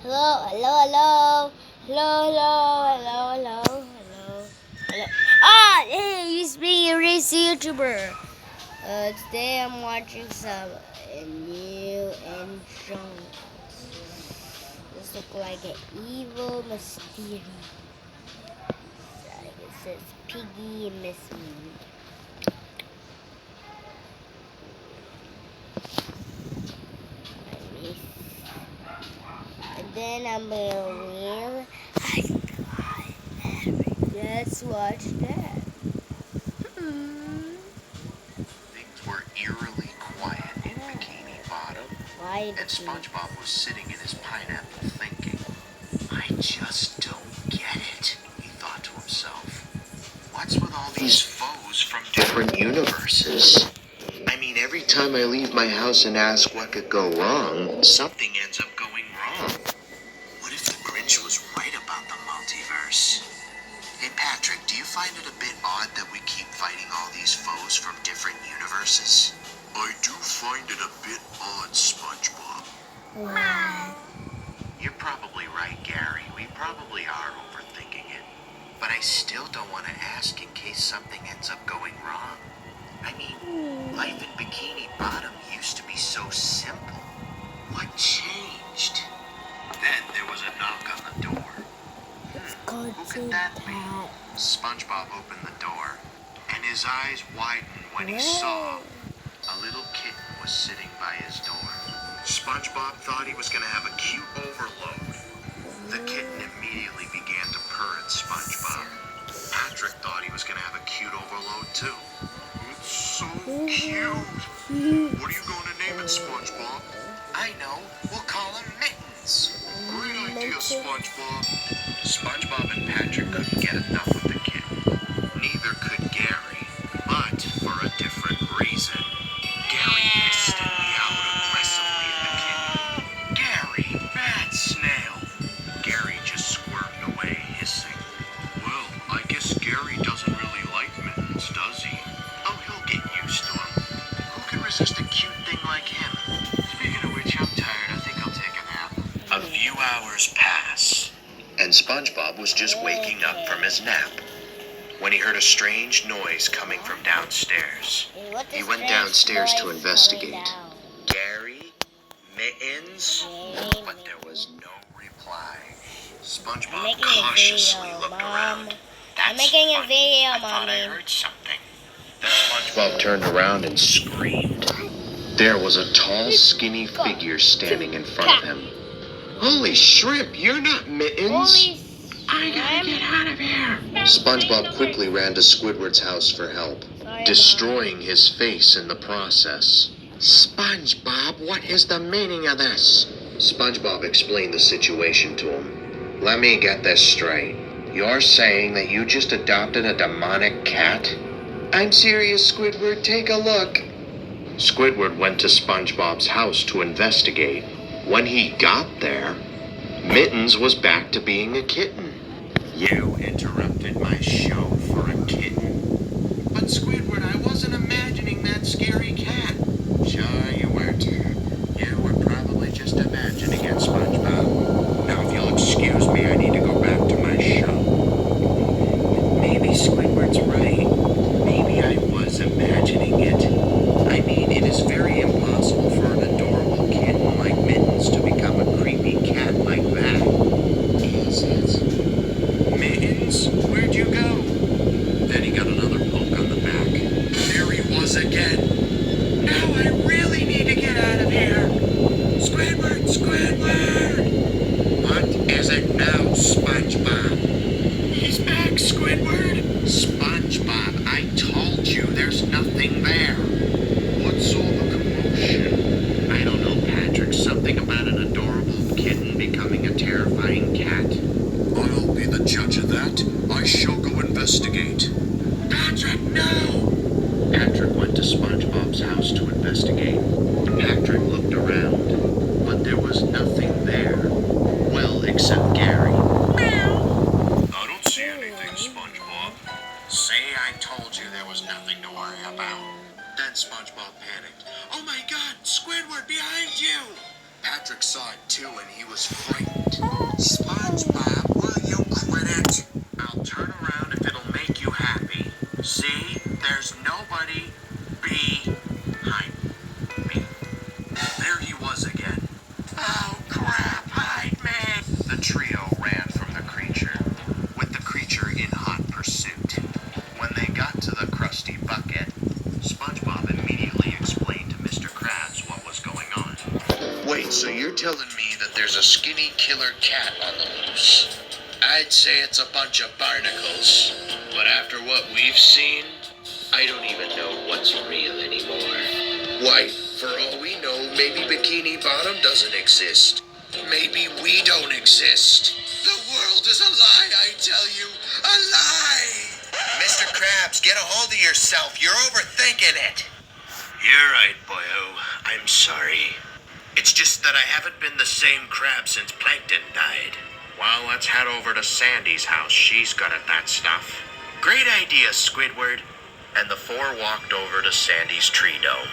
Hello, hello, hello. Hello, hello, hello, hello, hello, hello. Ah, hey, it's me, Race YouTuber. Today I'm watching some new entrance. This looks like an evil Mysterio. It says Piggy and Miss Me. And then I'm gonna win. Let's watch that. Things were eerily quiet in Bikini Bottom, and SpongeBob was sitting in his pineapple thinking, I just don't get it, he thought to himself. What's with all these foes from different universes? I mean, every time I leave my house and ask what could go wrong, something ends up going wrong. What if the Grinch was right about the multiverse? Hey Patrick, do you find it a bit odd that we keep fighting all these foes from different universes? I do find it a bit odd, SpongeBob. Wow. You're probably right, Gary. We probably are overthinking it. But I still don't want to ask in case something ends up going wrong. I mean, life in Bikini Bottom used to be so simple. What changed? Then there was a knock on the door. Who could that be? SpongeBob opened the door, and his eyes widened when he saw a little kitten was sitting by his door. SpongeBob thought he was going to have a cute overload. The kitten immediately began to purr at SpongeBob. Patrick thought he was going to have a cute overload too. It's so cute. What are you going to name it, SpongeBob? I know. We'll call him Mittens. Great idea, SpongeBob. SpongeBob and Patrick couldn't get enough of the kitten. Neither could Gary, but for a different reason. Gary hissed and meowed aggressively at the kitten. Gary, bad snail! Gary just squirmed away, hissing. Well, I guess Gary doesn't really like Mittens, does he? Oh, he'll get used to him. Who can resist a cute thing like him? Speaking of which, I'm tired. I think I'll take a nap. A few hours pass, and SpongeBob was just waking up from his nap when he heard a strange noise coming from downstairs. He went downstairs to investigate. Gary? Mittens? But there was no reply. SpongeBob cautiously looked around. I'm making a video, I thought I Mommy. heard something. Then SpongeBob turned around and screamed. There was a tall, skinny figure standing in front of him. Holy shrimp, you're not Mittens! I gotta get out of here! SpongeBob quickly ran to Squidward's house for help, destroying his face in the process. SpongeBob, what is the meaning of this? SpongeBob explained the situation to him. Let me get this straight. You're saying that you just adopted a demonic cat? I'm serious, Squidward. Take a look. Squidward went to SpongeBob's house to investigate. When he got there, Mittens was back to being a kitten. You interrupted my show for a kitten. But Squidward, I wasn't imagining that scary cat. Sure you weren't. You were probably just imagining it, SpongeBob. Now if you'll excuse me, I need to go back to my show. Maybe Squidward's right. Maybe I was imagining it. I mean, it is very impossible for an adorable kitten like Mittens to become a creepy cat like that. Is it? Mittens, where'd you go? Then he got another poke on the back. There he was again. Now I really need to get out of here. Squidward, Squidward! What is it now, SpongeBob? He's back, Squidward. SpongeBob, I told you there's nothing there. What's all the commotion? I don't know, Patrick. Something about an adorable kitten becoming a terrifying cat. I'll be the judge of that. I shall go investigate. Patrick, no! Patrick went to SpongeBob's house to investigate. Patrick looked around, but there was nothing there. Well, except Gary. Meow. I don't see anything, SpongeBob. Say I told you there was nothing to worry about. Then SpongeBob panicked. Oh my God, Squidward, behind you! Patrick saw it too and he was frightened. SpongeBob, will you quit it? I'll turn around if it'll make you happy. See? There's nobody behind me. There he was again. Oh crap, hide me! The trio ran from the creature, with the creature in hot pursuit. When they got to the crusty bucket, SpongeBob immediately explained to Mr. Krabs what was going on. Wait, so you're telling me that there's a skinny killer cat on the loose? I'd say it's a bunch of barnacles, but after what we've seen, I don't even know what's real anymore. Why, for all we know, maybe Bikini Bottom doesn't exist. Maybe we don't exist. The world is a lie, I tell you. A lie! Mr. Krabs, get a hold of yourself. You're overthinking it. You're right, boyo. I'm sorry. It's just that I haven't been the same crab since Plankton died. Well, let's head over to Sandy's house. She's good at that stuff. Great idea, Squidward. And the four walked over to Sandy's tree dome.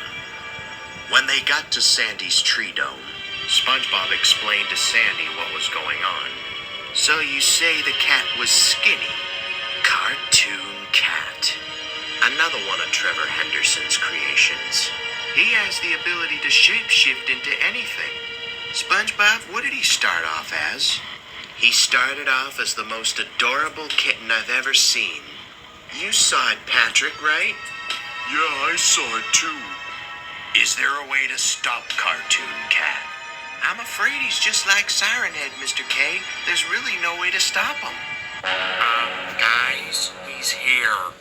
When they got to Sandy's tree dome, SpongeBob explained to Sandy what was going on. So you say the cat was skinny? Cartoon cat. Another one of Trevor Henderson's creations. He has the ability to shapeshift into anything. SpongeBob, what did he start off as? He started off as the most adorable kitten I've ever seen. You saw it, Patrick, right? Yeah, I saw it too. Is there a way to stop Cartoon Cat? I'm afraid he's just like Siren Head, Mr. K. There's really no way to stop him. Guys, he's here.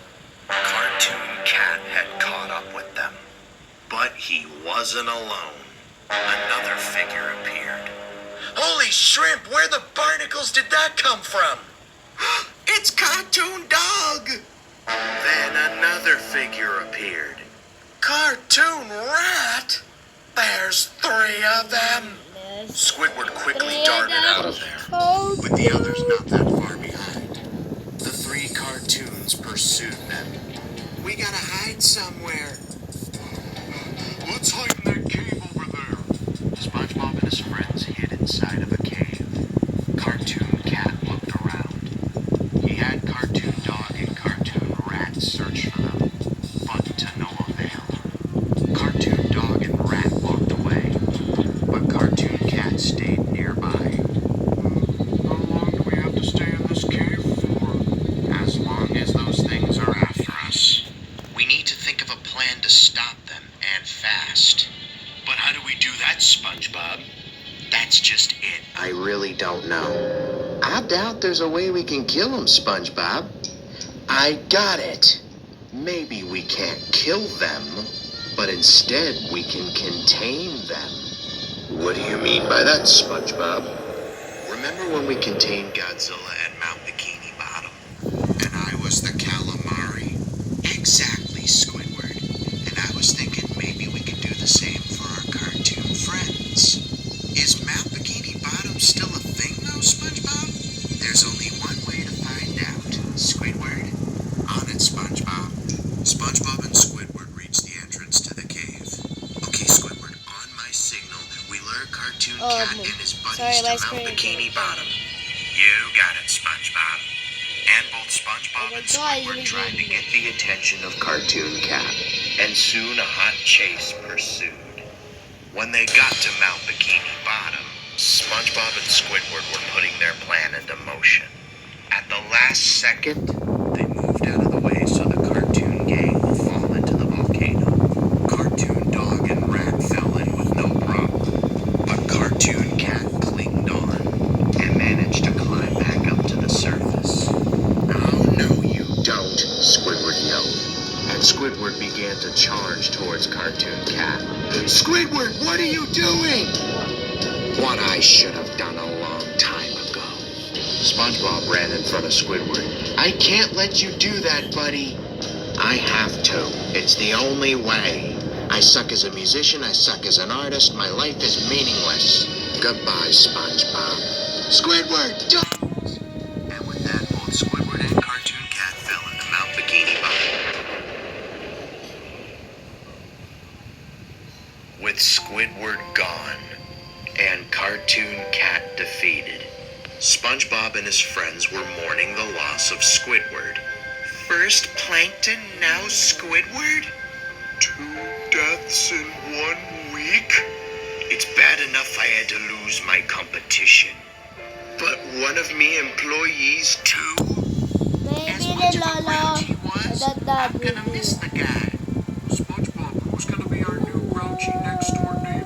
Cartoon Cat had caught up with them. But he wasn't alone. Another figure appeared. Holy shrimp, where the barnacles did that come from? It's Cartoon Dog! Then another figure appeared. Cartoon Rat? There's three of them. Squidward quickly darted out of there, with the others not that far behind. The three cartoons pursued them. We gotta hide somewhere. Let's hide in that cave over there. SpongeBob and his friends hid inside of a cave. Cartoon Cat looked around. He had Cartoon Dog and Cartoon Rat search for them, but to no avail. Cartoon Dog and Rat walked away, but Cartoon Cat stayed nearby. How long do we have to stay in this cave for? As long as those things are after us. We need to think of a plan to stop them, and fast. But how do we do that, SpongeBob? That's just it. I really don't know. I doubt there's a way we can kill them, SpongeBob. I got it. Maybe we can't kill them, but instead we can contain them. What do you mean by that, SpongeBob? Remember when we contained Godzilla at Mount Bikini Bottom? And I was the calamari. Exactly, Squidward. And I was thinking maybe we could do the same for our cartoon friends. Is Mount Bikini Bottom still a thing, though, SpongeBob? There's only one way to find out, Squidward. On it, SpongeBob. SpongeBob and Squidward reached the entrance to the cave. Okay, Squidward, on my signal, we lure Cartoon Cat and his buddies to Mount Bikini Bottom. You got it, SpongeBob. And both SpongeBob and Squidward tried to get the attention of Cartoon Cat, and soon a hot chase pursued. When they got to Mount Bikini Bottom, SpongeBob and Squidward were putting their plan into motion. At the last second, they moved out of the way so the cartoon gang would fall into the volcano. Cartoon Dog and Rat fell in with no problem, but Cartoon Cat clinged on and managed to climb back up to the surface. Oh, no, you don't, Squidward yelled. And Squidward began to charge towards Cartoon Cat. Squidward, what are you doing? What I should have done a long time ago. SpongeBob ran in front of Squidward. I can't let you do that, buddy. I have to. It's the only way. I suck as a musician, I suck as an artist, my life is meaningless. Goodbye, SpongeBob. Squidward, don't! And with that, both Squidward and Cartoon Cat fell into Mount Bikini Bottom. With Squidward gone, and cartoon cat defeated. SpongeBob and his friends were mourning the loss of Squidward. First Plankton, now Squidward? 2 deaths in 1 week? It's bad enough I had to lose my competition. But one of me employees too? As much of a grouch he was, I'm gonna miss the guy. SpongeBob, who's gonna be our new grouchy next door neighbor?